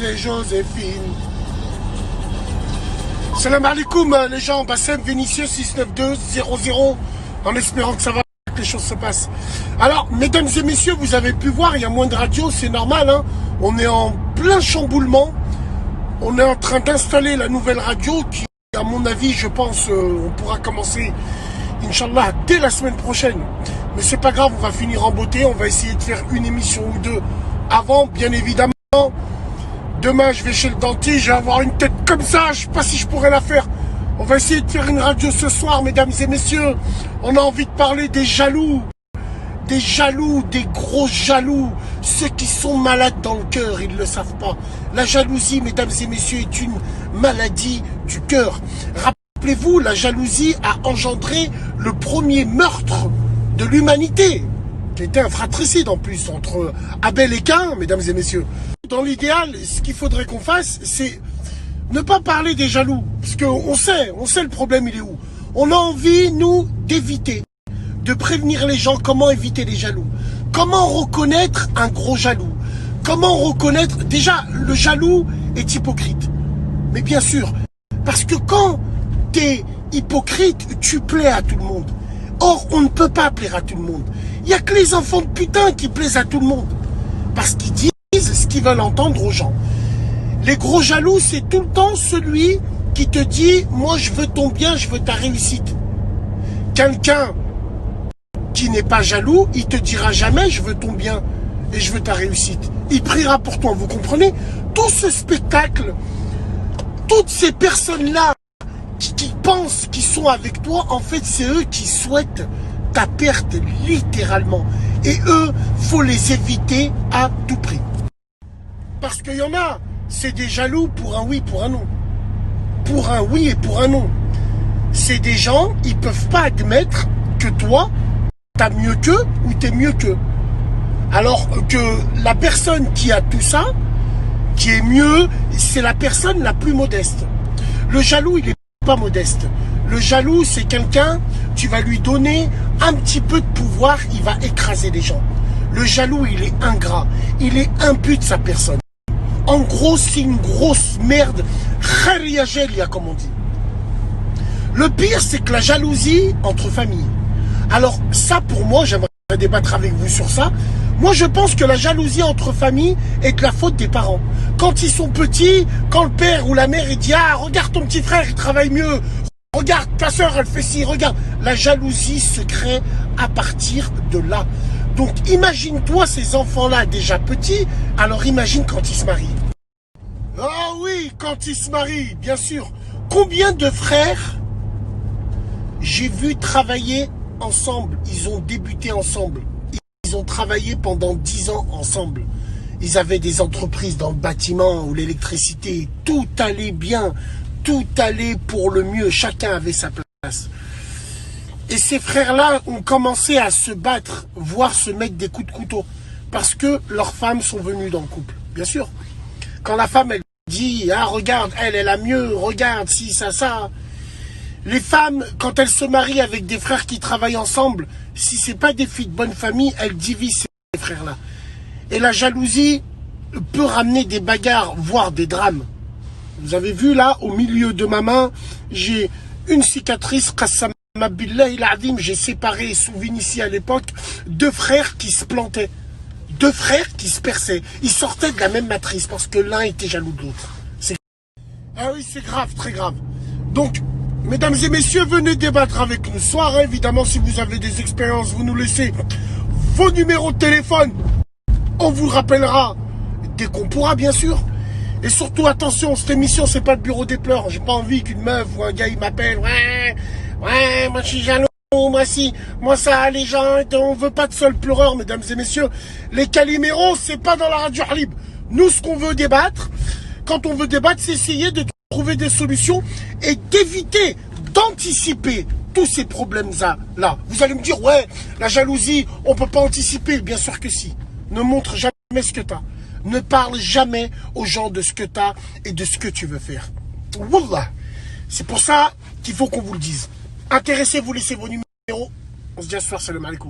et Joséphine. Salam alaikum les gens, Bassem Vénitieux 69200, en espérant que ça va, que les choses se passent. Alors, mesdames et messieurs, vous avez pu voir, il y a moins de radio, c'est normal, hein. On est en plein chamboulement. On est en train d'installer la nouvelle radio qui, à mon avis, je pense, on pourra commencer, Inch'Allah, dès la semaine prochaine. Mais c'est pas grave, on va finir en beauté, on va essayer de faire une émission ou deux avant, bien évidemment. Demain, je vais chez le dentiste, je vais avoir une tête comme ça, je sais pas si je pourrais la faire. On va essayer de faire une radio ce soir, mesdames et messieurs. On a envie de parler des jaloux. Des jaloux, des gros jaloux. Ceux qui sont malades dans le cœur, ils ne le savent pas. La jalousie, mesdames et messieurs, est une maladie du cœur. Rappelez-vous, la jalousie a engendré le premier meurtre de l'humanité, qui était un fratricide en plus, entre Abel et Caïn, mesdames et messieurs. Dans l'idéal, ce qu'il faudrait qu'on fasse, c'est ne pas parler des jaloux, parce qu'on sait le problème, il est où. On a envie, nous, d'éviter, de prévenir les gens comment éviter les jaloux. Comment reconnaître un gros jaloux? Comment reconnaître... Déjà, le jaloux est hypocrite. Mais bien sûr, parce que quand tu es hypocrite, tu plais à tout le monde. Or, on ne peut pas plaire à tout le monde. Il n'y a que les enfants de putain qui plaisent à tout le monde. Parce qu'ils disent ce qu'ils veulent entendre aux gens. Les gros jaloux, c'est tout le temps celui qui te dit « Moi, je veux ton bien, je veux ta réussite ». Quelqu'un qui n'est pas jaloux, il te dira jamais « Je veux ton bien et je veux ta réussite ». Il priera pour toi, vous comprenez? Tout ce spectacle, toutes ces personnes-là qui pensent qu'ils sont avec toi, en fait, c'est eux qui souhaitent ta perte, littéralement. Et eux, faut les éviter à tout prix. Parce qu'il y en a, c'est des jaloux pour un oui, pour un non. Pour un oui et pour un non. C'est des gens, ils peuvent pas admettre que toi, t'as mieux qu'eux ou t'es mieux qu'eux. Alors que la personne qui a tout ça, qui est mieux, c'est la personne la plus modeste. Le jaloux, il est pas modeste. Le jaloux, c'est quelqu'un, tu vas lui donner un petit peu de pouvoir, il va écraser les gens. Le jaloux, il est ingrat. Il est imbu de sa personne. En gros, c'est une grosse merde. Khariyagelia, comme on dit. Le pire, c'est que la jalousie entre familles. Alors, ça, pour moi, j'aimerais débattre avec vous sur ça. Moi, je pense que la jalousie entre familles est de la faute des parents. Quand ils sont petits, quand le père ou la mère, il dit « Ah, regarde ton petit frère, il travaille mieux. Regarde, ta soeur, elle fait ci, regarde. » La jalousie se crée à partir de là. Donc, imagine-toi ces enfants-là déjà petits, alors imagine quand ils se marient. Ah oui, quand ils se marient, bien sûr. Combien de frères j'ai vu travailler ensemble? Ils ont débuté ensemble. Ils ont travaillé pendant 10 ans ensemble. Ils avaient des entreprises dans le bâtiment ou l'électricité. Tout allait bien. Tout allait pour le mieux. Chacun avait sa place. Et ces frères-là ont commencé à se battre, voire se mettre des coups de couteau. Parce que leurs femmes sont venues dans le couple. Bien sûr. Quand la femme, elle dit, ah, regarde, elle a mieux, regarde, si, ça. Les femmes, quand elles se marient avec des frères qui travaillent ensemble, si c'est pas des filles de bonne famille, elles divisent ces frères-là. Et la jalousie peut ramener des bagarres, voire des drames. Vous avez vu là, au milieu de ma main, j'ai une cicatrice, Qassam Billahi al-Azim, j'ai séparé sous Vinici à l'époque, 2 frères qui se plantaient. 2 frères qui se perçaient. Ils sortaient de la même matrice parce que l'un était jaloux de l'autre. Ah oui, c'est grave, très grave. Donc, mesdames et messieurs, venez débattre avec nous. Soit, évidemment, si vous avez des expériences, vous nous laissez vos numéros de téléphone. On vous rappellera dès qu'on pourra, bien sûr. Et surtout, attention, cette émission, c'est pas le bureau des pleurs. J'ai pas envie qu'une meuf ou un gars, il m'appelle. Ouais, moi, je suis jaloux. Moi, si, moi, ça, les gens, on veut pas de seul pleureur, mesdames et messieurs. Les caliméros, c'est pas dans la radio libre. Nous, ce qu'on veut débattre, quand on veut débattre, c'est essayer de trouver des solutions et d'éviter, d'anticiper tous ces problèmes-là. Vous allez me dire, ouais, la jalousie, on peut pas anticiper. Bien sûr que si. Ne montre jamais ce que tu as. Ne parle jamais aux gens de ce que tu as et de ce que tu veux faire. Wallah. C'est pour ça qu'il faut qu'on vous le dise. Intéressez-vous, laissez vos numéros. On se dit à ce soir, salam alaikum.